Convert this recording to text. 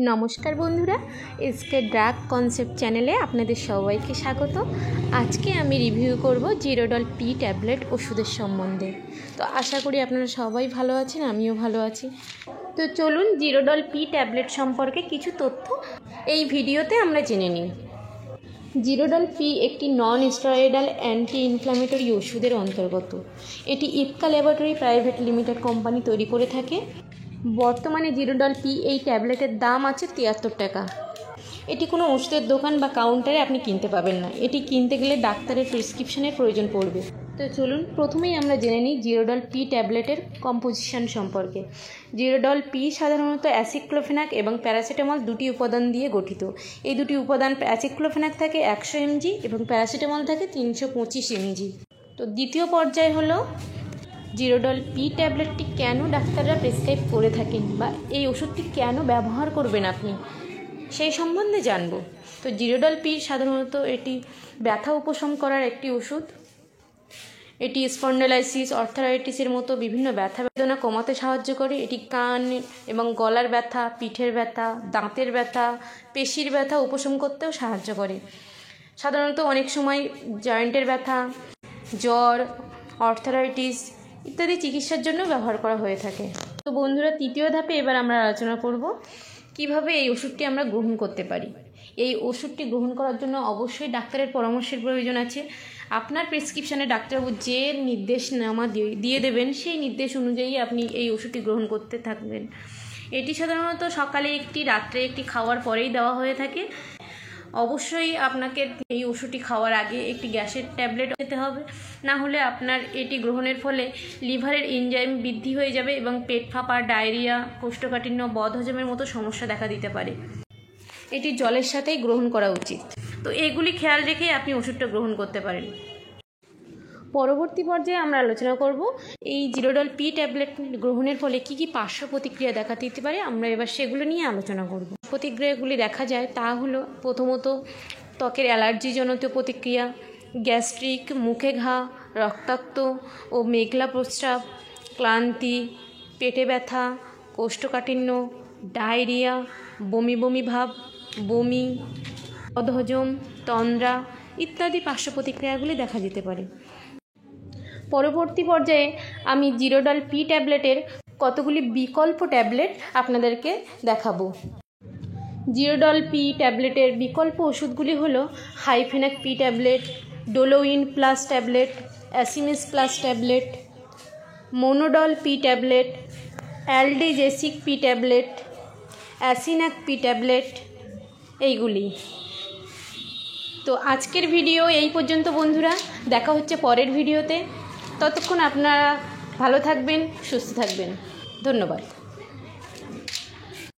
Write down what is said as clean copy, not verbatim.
নমস্কার বন্ধুরা, SK drug concept চ্যানেলে আপনাদের সবাইকে স্বাগত। আজকে আমি রিভিউ করব জিরোডল পি ট্যাবলেট ওষুধের সম্বন্ধে। তো আশা করি আপনারা সবাই ভালো আছেন, আমিও ভালো আছি। তো চলুন জিরোডল পি ট্যাবলেট সম্পর্কে কিছু তথ্য এই ভিডিওতে আমরা জেনে নিই। জিরোডল পি একটি নন স্টেরয়েডাল অ্যান্টি ইনফ্ল্যামেটরি ওষুধের অন্তর্গত। এটি Ipca laboratory private limited company তৈরি করে থাকে। বর্তমানে জিরোডল পি এই ট্যাবলেটের দাম আছে 73 টাকা। এটি কোনো ওষুধের দোকান বা কাউন্টারে আপনি কিনতে পাবেন না, এটি কিনতে গেলে ডাক্তারের প্রেসক্রিপশনের প্রয়োজন পড়বে। তো চলুন প্রথমেই আমরা জেনে নিই জিরোডল পি ট্যাবলেটের কম্পোজিশন সম্পর্কে। জিরোডল পি সাধারণত অ্যাসিক্লোফেনাক এবং প্যারাসিটামল দুটি উপাদান দিয়ে গঠিত। এই দুটি উপাদান, অ্যাসিক্লোফেনাক থাকে 100 mg এবং প্যারাসিটামল থাকে 325 mg। তো দ্বিতীয় পর্যায় হলো জিরোডল পি ট্যাবলেটটি কেন ডাক্তাররা প্রেসক্রাইব করে থাকেন বা এই ওষুধটি কেন ব্যবহার করবেন আপনি, সেই সম্বন্ধে জানব। তো জিরোডল পি সাধারণত এটি ব্যথা উপশম করার একটি ওষুধ। এটি স্পন্ডালাইসিস, অর্থারাইটিসের মতো বিভিন্ন ব্যথা বেদনা কমাতে সাহায্য করে। এটি কান এবং গলার ব্যথা, পিঠের ব্যথা, দাঁতের ব্যথা, পেশির ব্যথা উপশম করতেও সাহায্য করে। সাধারণত অনেক সময় জয়েন্টের ব্যথা, জ্বর, অর্থারাইটিস ইত্যাদি চিকিৎসার জন্য ব্যবহার করা হয়ে থাকে। তো বন্ধুরা, তৃতীয় ধাপে এবার আমরা আলোচনা করব কিভাবে এই ওষুধটি আমরা গ্রহণ করতে পারি। এই ওষুধটি গ্রহণ করার জন্য অবশ্যই ডাক্তারের পরামর্শের প্রয়োজন আছে। আপনার প্রেসক্রিপশানে ডাক্তারবাবু যে নির্দেশনামা দিয়ে দেবেন সেই নির্দেশ অনুযায়ী আপনি এই ওষুধটি গ্রহণ করতে থাকবেন। এটি সাধারণত সকালে একটি, রাত্রে একটি খাওয়ার পরেই দেওয়া হয়ে থাকে। অবশ্যই আপনাকে এই ওষুধটি খাওয়ার আগে একটি গ্যাসের ট্যাবলেট খেতে হবে, না হলে আপনার এটি গ্রহণের ফলে লিভারের এনজাইম বৃদ্ধি হয়ে যাবে এবং পেট ফাঁপা, ডায়রিয়া, কোষ্ঠকাঠিন্য, বদহজমের মতো সমস্যা দেখা দিতে পারে। এটি জলের সাথেই গ্রহণ করা উচিত। তো এগুলি খেয়াল রেখে আপনি ওষুধটা গ্রহণ করতে পারেন। পরবর্তী পর্যায়ে আমরা আলোচনা করব এই জিরোডল পি ট্যাবলেট গ্রহণের ফলে কী কী পার্শ্ব প্রতিক্রিয়া দেখা দিতে পারে। আমরা এবার সেগুলো নিয়ে আলোচনা করব। প্রতিক্রিয়াগুলি দেখা যায় তা হলো, প্রথমত ত্বকের অ্যালার্জিজনিত প্রতিক্রিয়া, গ্যাস্ট্রিক, মুখে ঘা, রক্তাক্ত ও মেঘলা প্রস্রাব, ক্লান্তি, পেটে ব্যথা, কোষ্ঠকাঠিন্য, ডায়রিয়া, বমি বমি ভাব, বমি, বদহজম, তন্দ্রা ইত্যাদি পার্শ্ব প্রতিক্রিয়াগুলি দেখা দিতে পারে। পরবর্তী পর্যায়ে আমি জিরোডল পি ট্যাবলেটের কতগুলি বিকল্প ট্যাবলেট আপনাদেরকে দেখাবো। জিরোডল পি ট্যাবলেটের বিকল্প ওষুধগুলি হলো Hifenac P tablet, Dolowin plus tablet, Acemiz plus tablet, Monodol P tablet, Aldigesic P tablet, Acenac P tablet এইগুলি। তো আজকের ভিডিও এই পর্যন্ত বন্ধুরা, দেখা হচ্ছে পরের ভিডিওতে। ততক্ষণ আপনারা ভালো থাকবেন, সুস্থ থাকবেন। ধন্যবাদ।